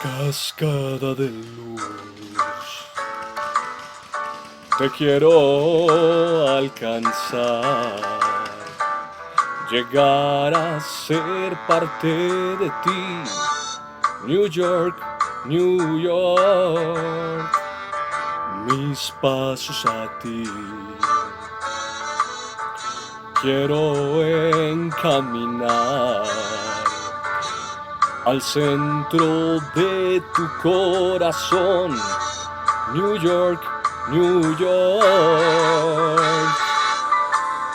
Cascada de luz, te quiero alcanzar, llegar a ser parte de ti. New York, New York, mis pasos a ti. Quiero encaminar al centro de tu corazón. New York, New York.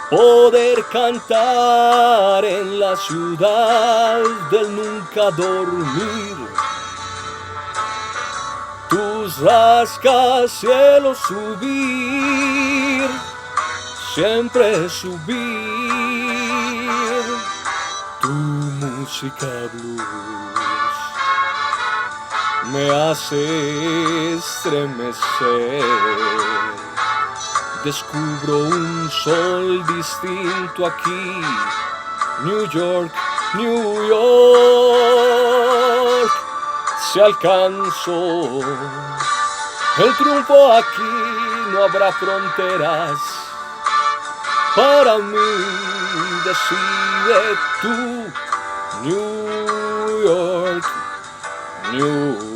Poder cantar en la ciudad del nunca dormir. Tus rascacielos subir, siempre subir. Tu música blues me hace estremecer. Descubro un sol distinto aquí. New York, New York. Si alcanzo el triunfo aquí, no habrá fronteras. Para mí, decide tú. New York, New York.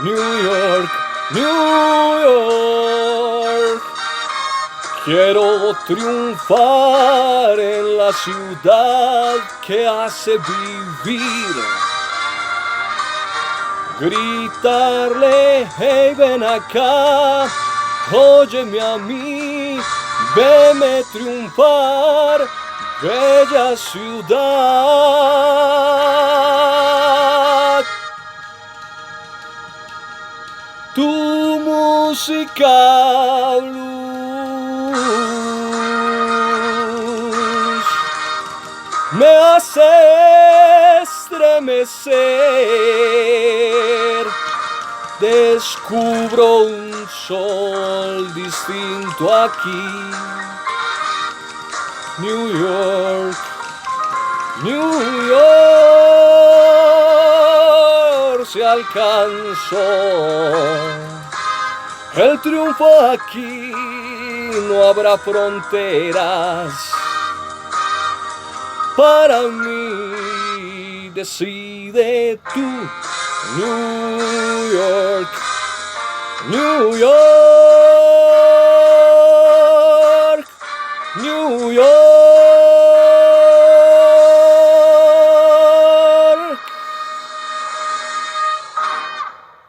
New York, New York. Quiero triunfar en la ciudad que hace vivir. Gritarle, hey, ven acá, óyeme a mí, veme triunfar, bella ciudad. Tu música blues me hace estremecer. Descubro un sol distinto aquí. New York, New York. Si alcanzó el triunfo aquí, no habrá fronteras. Para mí, decide tú. New York, New York.